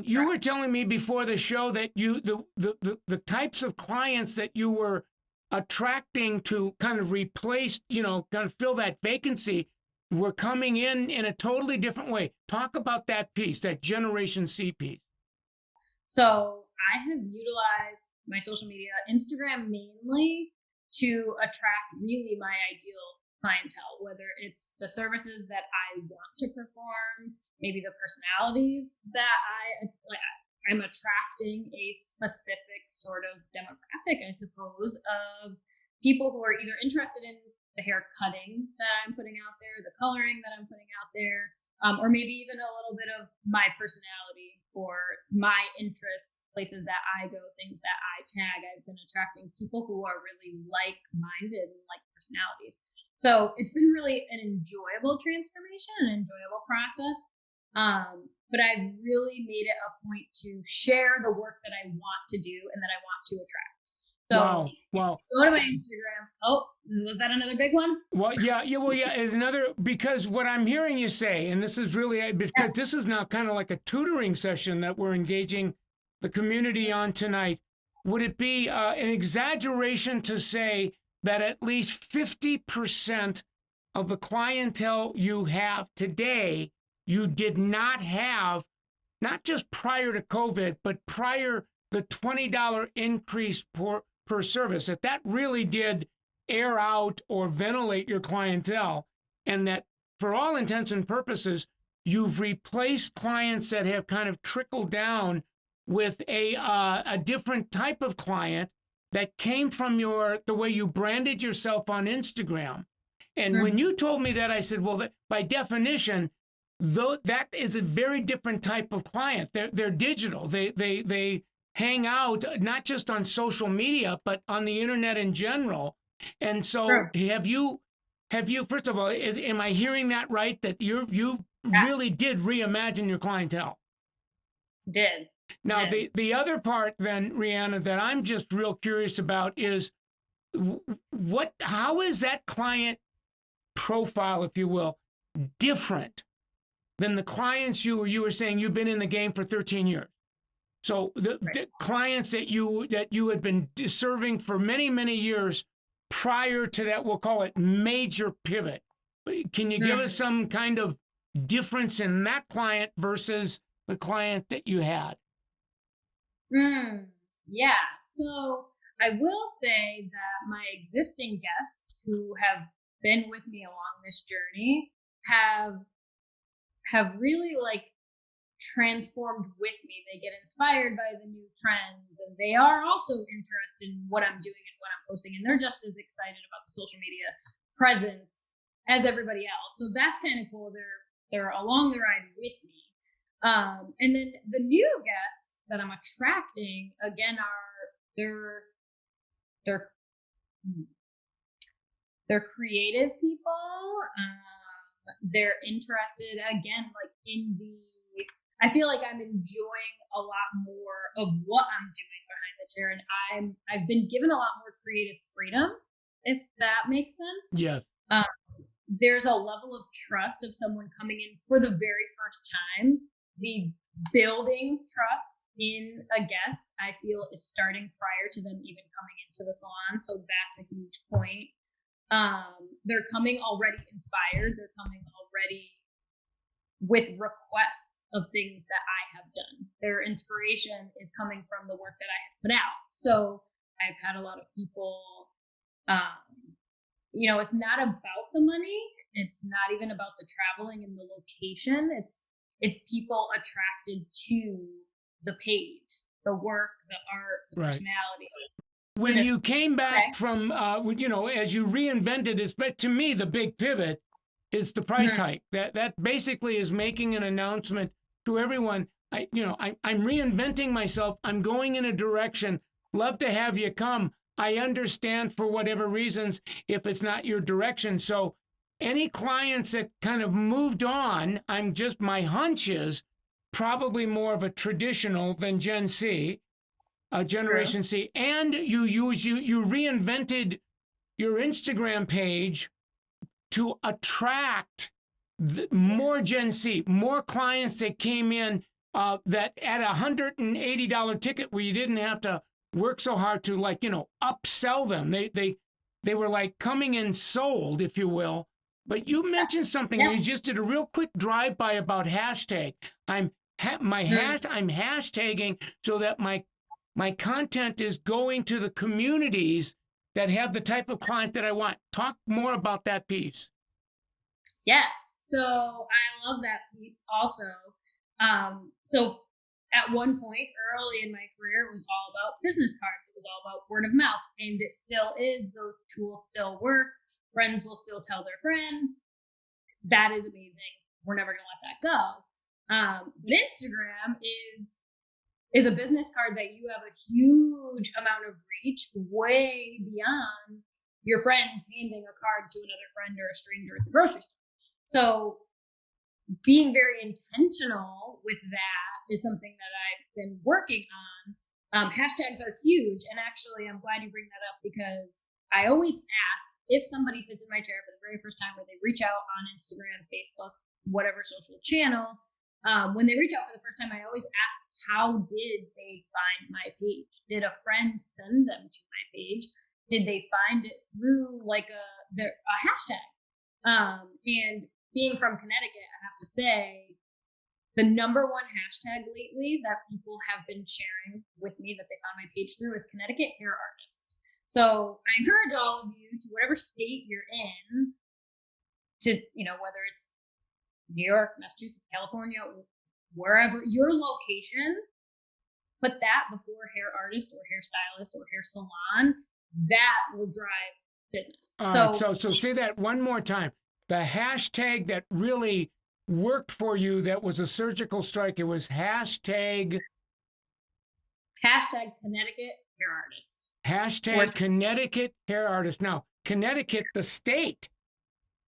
You were telling me before the show that the types of clients that you were attracting to kind of replace, kind of fill that vacancy were coming in a totally different way. Talk about that piece, that Generation C piece. So I have utilized my social media, Instagram mainly, to attract really my ideal clientele, whether it's the services that I want to perform, maybe the personalities that I'm attracting a specific sort of demographic, I suppose, of people who are either interested in the hair cutting that I'm putting out there, the coloring that I'm putting out there, or maybe even a little bit of my personality or my interests, places that I go, things that I tag. I've been attracting people who are really like-minded and like personalities. So it's been really an enjoyable transformation, an enjoyable process. But I've really made it a point to share the work that I want to do and that I want to attract. So wow. Go to my Instagram. Oh, was that another big one? Well, yeah. Is another, because what I'm hearing you say, and this is really, because this is now kind of like a tutoring session that we're engaging the community on tonight. Would it be an exaggeration to say that at least 50% of the clientele you have today, you did not have, not just prior to COVID, but prior the $20 increase per service, that really did air out or ventilate your clientele, and that for all intents and purposes, you've replaced clients that have kind of trickled down with a different type of client that came from the way you branded yourself on Instagram. And when you told me that, I said, well, by definition, though, that is a very different type of client. They're digital. They hang out not just on social media, but on the internet in general. And so have you, first of all, am I hearing that right? That you really did reimagine your clientele? Did. Now, the other part then, Reanna, that I'm just real curious about is how is that client profile, if you will, different than the clients you were saying you've been in the game for 13 years? So the clients that you had been serving for many, many years prior to that, we'll call it major pivot. Can you give us some kind of difference in that client versus the client that you had? Yeah. So I will say that my existing guests who have been with me along this journey have really transformed with me. They get inspired by the new trends, and they are also interested in what I'm doing and what I'm posting, and they're just as excited about the social media presence as everybody else. So that's kind of cool. They're along the ride with me. And then the new guests that I'm attracting again they're creative people. They're interested again, I feel like I'm enjoying a lot more of what I'm doing behind the chair, and I've been given a lot more creative freedom, if that makes sense. Yes. There's a level of trust of someone coming in for the very first time. The building trust in a guest, I feel, is starting prior to them even coming into the salon. So that's a huge point. They're coming already inspired. They're coming already with requests of things that I have done. Their inspiration is coming from the work that I have put out. So I've had a lot of people, it's not about the money. It's not even about the traveling and the location. It's people attracted to the page, the work, the art, the personality. When you came back from, as you reinvented it, but to me, the big pivot is the price hike. That basically is making an announcement to everyone. I'm reinventing myself. I'm going in a direction. Love to have you come. I understand for whatever reasons if it's not your direction. So any clients that kind of moved on, my hunch is probably more of a traditional than Gen C, Generation C, and you reinvented your Instagram page to attract more Gen C, more clients that came in that at a $180 ticket where you didn't have to work so hard to, like, upsell them. They were like coming in sold, if you will. But you mentioned something. Yeah. You just did a real quick drive-by about hashtag. I'm hashtagging so that my content is going to the communities that have the type of client that I want. Talk more about that piece. Yes. So I love that piece also. So at one point early in my career, it was all about business cards. It was all about word of mouth, and it still is. Those tools still work. Friends will still tell their friends. That is amazing. We're never going to let that go. But Instagram is a business card that you have a huge amount of reach, way beyond your friends handing a card to another friend or a stranger at the grocery store. So being very intentional with that is something that I've been working on. Hashtags are huge. And actually, I'm glad you bring that up, because I always ask, if somebody sits in my chair for the very first time, or they reach out on Instagram, Facebook, whatever social channel, when they reach out for the first time, I always ask, how did they find my page? Did a friend send them to my page? Did they find it through like a hashtag? And being from Connecticut, I have to say, the number one hashtag lately that people have been sharing with me that they found my page through is Connecticut hair artists. So I encourage all of you, to whatever state you're in, to, whether it's New York, Massachusetts, California, wherever your location, put that before hair artist or hairstylist or hair salon. That will drive business. All right, so say that one more time. The hashtag that really worked for you, that was a surgical strike, it was hashtag Connecticut hair artist. Hashtag Connecticut hair artist. Now, Connecticut, the state,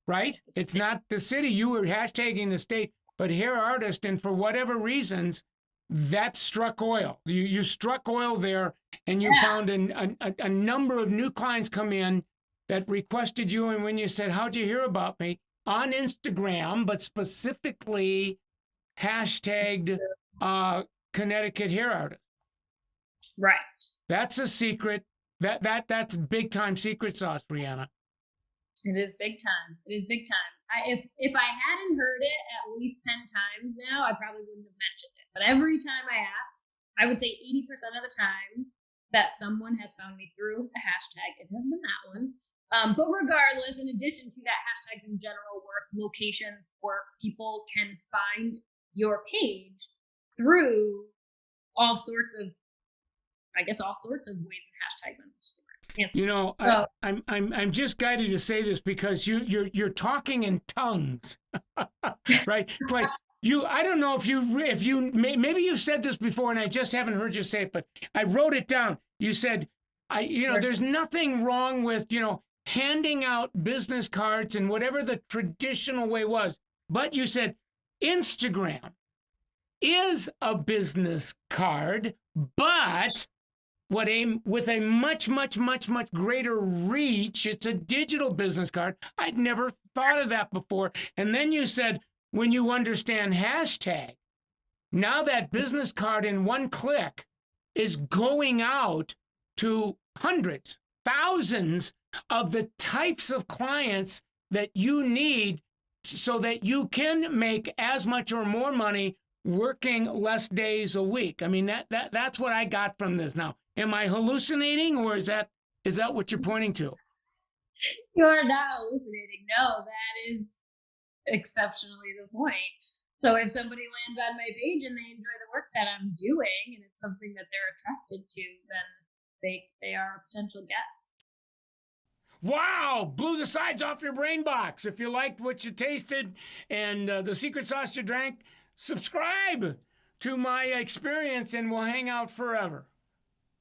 right? It's not the city. You were hashtagging the state, but hair artist. And for whatever reasons, that struck oil. You struck oil there, and you found a number of new clients come in that requested you. And when you said, how'd you hear about me? On Instagram, but specifically hashtagged Connecticut hair artist. Right. That's a secret. That's big time secret sauce, Reanna. It is big time. It is big time. If I hadn't heard it at least 10 times now, I probably wouldn't have mentioned it. But every time I ask, I would say 80% of the time that someone has found me through a hashtag, it has been that one. But regardless, in addition to that, hashtags in general work, locations work. People can find your page through all sorts of ways and hashtags on Instagram. I'm just guided to say this because you're talking in tongues, right? It's like I don't know if you maybe you've said this before and I just haven't heard you say it, but I wrote it down. You said, there's nothing wrong with, handing out business cards in whatever the traditional way was. But you said Instagram is a business card, but with a much, much, much, much greater reach, it's a digital business card. I'd never thought of that before. And then you said, when you understand hashtag, now that business card in one click is going out to hundreds, thousands of the types of clients that you need so that you can make as much or more money working less days a week. I mean, that's what I got from this. Now, am I hallucinating, or is that what you're pointing to? You're not hallucinating. No, that is exceptionally the point. So if somebody lands on my page and they enjoy the work that I'm doing and it's something that they're attracted to, then they are a potential guest. Wow, blew the sides off your brain box. If you liked what you tasted and the secret sauce you drank, subscribe to my experience and we'll hang out forever.